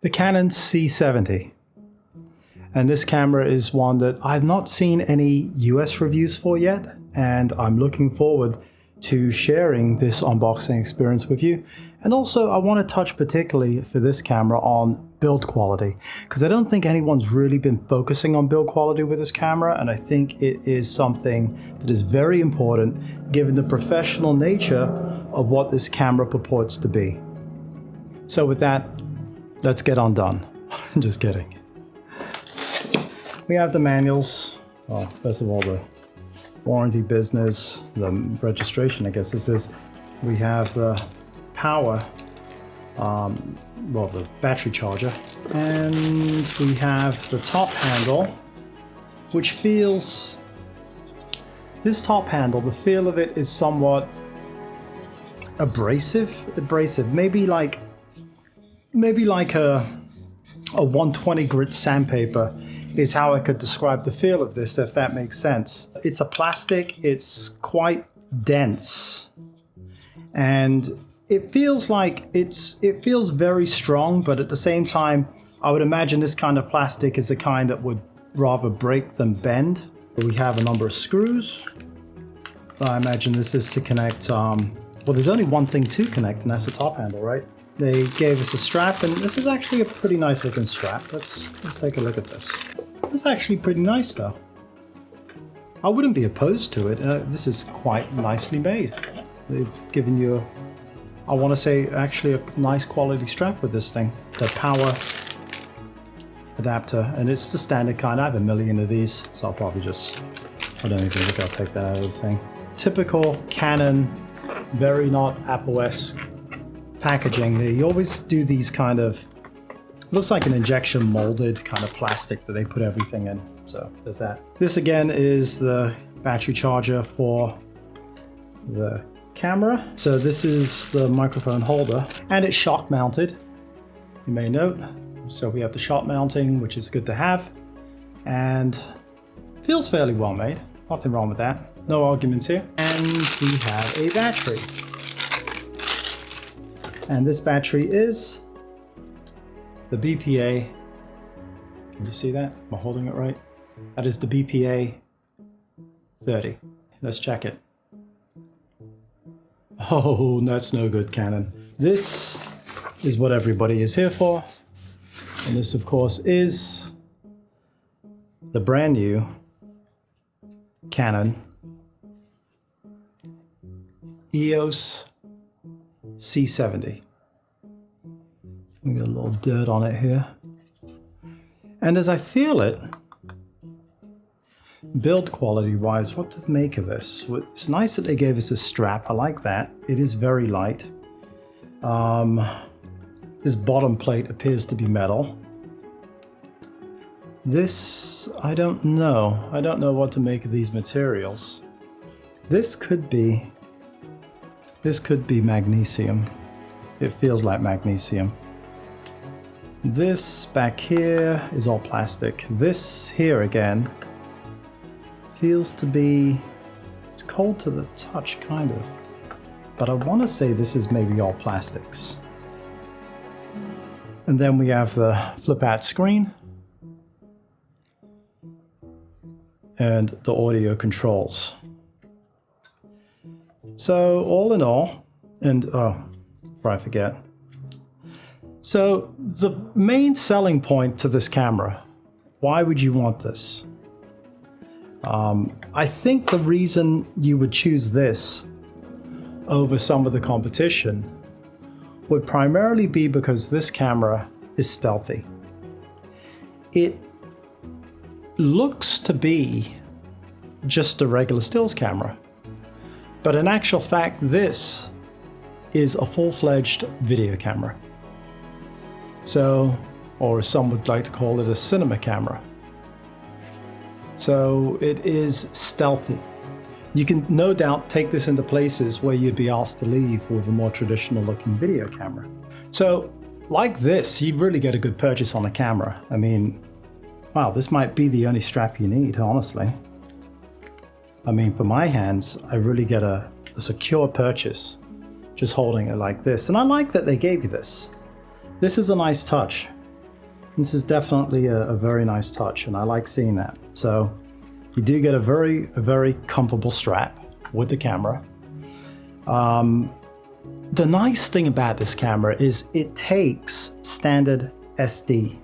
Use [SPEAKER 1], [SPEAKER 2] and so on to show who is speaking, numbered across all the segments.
[SPEAKER 1] the Canon C70. And this camera is one that I've not seen any US reviews for yet, and I'm looking forward to sharing this unboxing experience with you. And also I want to touch particularly for this camera on build quality, because I don't think anyone's really been focusing on build quality with this camera, and I think it is something that is very important given the professional nature of what this camera purports to be. So with that, let's get undone. Just kidding. We have the manuals. Well, first of all, the warranty business, the registration, I guess this is. We have the power, well, the battery charger. And we have the top handle, which feels, this top handle, the feel of it is somewhat abrasive, maybe like a 120 grit sandpaper is how I could describe the feel of this, if that makes sense. It's a plastic, it's quite dense, and it feels like it feels very strong, but at the same time, I would imagine this kind of plastic is the kind that would rather break than bend. We have a number of screws. I imagine this is to connect, well, there's only one thing to connect, and that's the top handle, right? They gave us a strap, and this is actually a pretty nice looking strap. Let's take a look at this. It's actually pretty nice though. I wouldn't be opposed to it. This is quite nicely made. They've given you, I want to say, actually a nice quality strap with this thing. The power adapter, and it's the standard kind. I have a million of these, so I'll probably just, I don't even think I'll take that out of the thing. Typical Canon, very not Apple-esque packaging. They always do these kind of, looks like an injection molded kind of plastic that they put everything in. So there's that. This again is the battery charger for the camera. So this is the microphone holder, and it's shock mounted, you may note. So we have the shock mounting, which is good to have, and feels fairly well made. Nothing wrong with that. No arguments here. And we have a battery. And this battery is the BPA. Can you see that? Am I holding it right? That is the BPA 30. Let's check it. Oh, that's no good, Canon. This is what everybody is here for. And this, of course, is the brand new Canon EOS C70. We got a little dirt on it here. And as I feel it, build quality wise, what to make of this? It's nice that they gave us a strap. I like that. It is very light. This bottom plate appears to be metal. This, I don't know. I don't know what to make of these materials. This could be magnesium. It feels like magnesium. This back here is all plastic. This here again feels to be, it's cold to the touch kind of, but I want to say this is maybe all plastics. And then we have the flip out screen and the audio controls. So all in all, and before I forget, so the main selling point to this camera, why would you want this? I think the reason you would choose this over some of the competition would primarily be because this camera is stealthy. It looks to be just a regular stills camera, but in actual fact this is a full-fledged video camera. So, or some would like to call it a cinema camera. So it is stealthy. You can no doubt take this into places where you'd be asked to leave with a more traditional looking video camera. So like this, you really get a good purchase on the camera. I mean, wow, this might be the only strap you need, honestly. I mean, for my hands, I really get a secure purchase just holding it like this. And I like that they gave you this. This is a nice touch. This is definitely a very nice touch, and I like seeing that. So you do get a very comfortable strap with the camera. The nice thing about this camera is it takes standard SD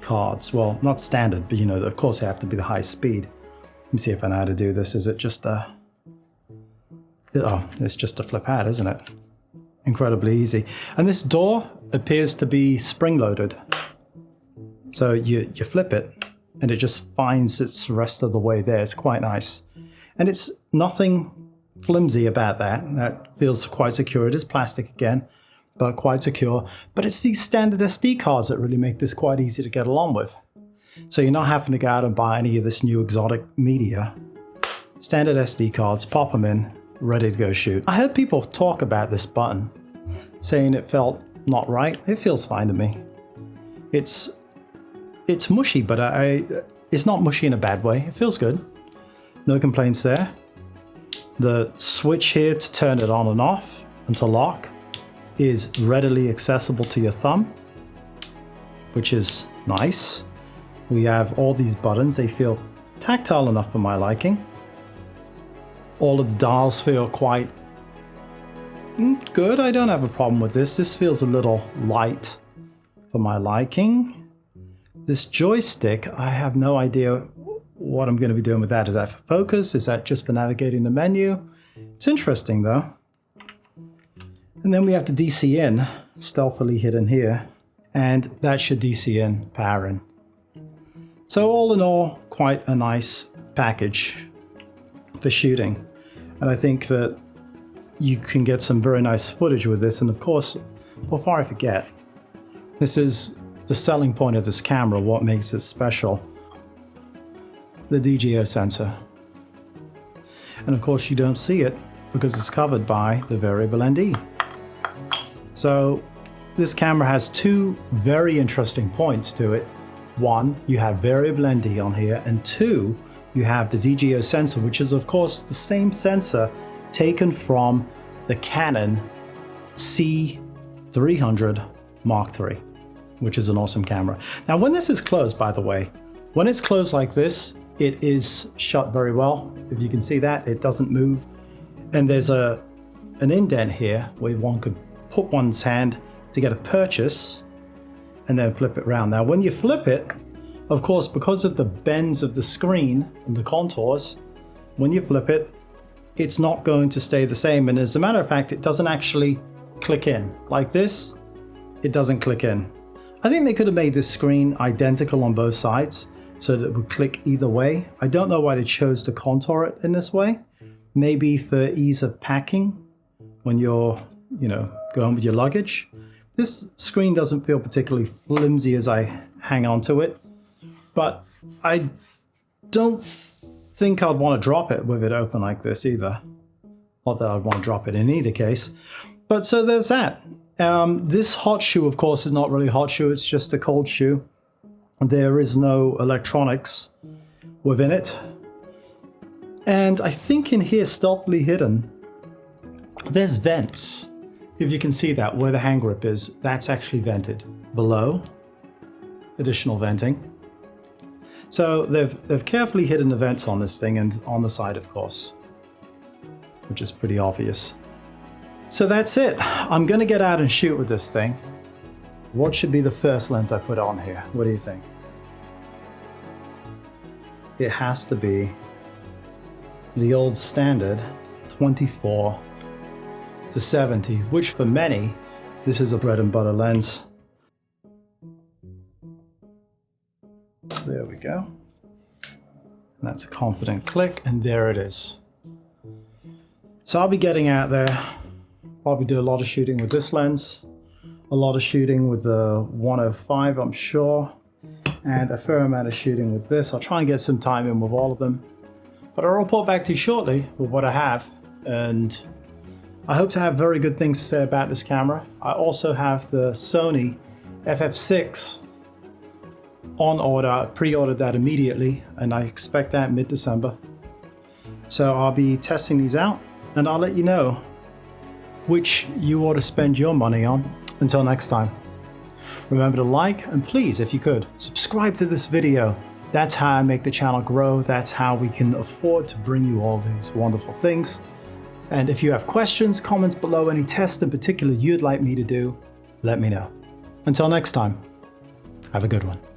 [SPEAKER 1] cards. Well, not standard, but of course they have to be the high speed. Let me see if I know how to do this. Is it just a... Oh, it's just a flip out, isn't it? Incredibly easy. And this door appears to be spring-loaded. So you flip it, and it just finds its rest of the way there. It's quite nice. And it's nothing flimsy about that. That feels quite secure. It is plastic again, but quite secure. But it's these standard SD cards that really make this quite easy to get along with. So you're not having to go out and buy any of this new exotic media. Standard SD cards, pop them in, ready to go shoot. I heard people talk about this button, saying it felt not right. It feels fine to me. It's mushy, but it's not mushy in a bad way. It feels good. No complaints there. The switch here to turn it on and off and to lock is readily accessible to your thumb, which is nice. We have all these buttons. They feel tactile enough for my liking. All of the dials feel quite good. I don't have a problem with this. This feels a little light for my liking. This joystick, I have no idea what I'm going to be doing with that. Is that for focus? Is that just for navigating the menu? It's interesting though. And then we have the DC in, stealthily hidden here, and that should DC in, power in. So all in all, quite a nice package for shooting. And I think that you can get some very nice footage with this. And of course, before I forget, this is the selling point of this camera, what makes it special. The DGO sensor. And of course you don't see it because it's covered by the variable ND. So this camera has two very interesting points to it. One, you have variable ND on here, and two, you have the DGO sensor, which is of course the same sensor taken from the Canon C300 Mark III, which is an awesome camera. Now when this is closed, by the way, when it's closed like this, it is shut very well. If you can see that, it doesn't move. And there's an indent here where one could put one's hand to get a purchase and then flip it around. Now, when you flip it, of course, because of the bends of the screen and the contours, when you flip it, it's not going to stay the same. And as a matter of fact, it doesn't actually click in. Like this, it doesn't click in. I think they could have made this screen identical on both sides so that it would click either way. I don't know why they chose to contour it in this way. Maybe for ease of packing when you're, going with your luggage. This screen doesn't feel particularly flimsy as I hang on to it, but I don't think I'd want to drop it with it open like this either. Not that I'd want to drop it in either case. But so there's that. This hot shoe, of course, is not really a hot shoe. It's just a cold shoe. There is no electronics within it. And I think in here, stealthily hidden, there's vents. If you can see that, where the hand grip is, that's actually vented. Below, additional venting. So they've carefully hidden the vents on this thing and on the side, of course, which is pretty obvious. So that's it. I'm going to get out and shoot with this thing. What should be the first lens I put on here? What do you think? It has to be the old standard 24 to 70, which for many, this is a bread and butter lens. So there we go. And that's a confident click, and there it is. So I'll be getting out there, probably do a lot of shooting with this lens, a lot of shooting with the 105, I'm sure, and a fair amount of shooting with this. I'll try and get some time in with all of them, but I'll report back to you shortly with what I have, and I hope to have very good things to say about this camera. I also have the Sony FF6 on order. I pre-ordered that immediately, and I expect that mid-December. So I'll be testing these out, and I'll let you know which you ought to spend your money on. Until next time. Remember to like, and please, if you could, subscribe to this video. That's how I make the channel grow. That's how we can afford to bring you all these wonderful things. And if you have questions, comments below, any tests in particular you'd like me to do, let me know. Until next time, have a good one.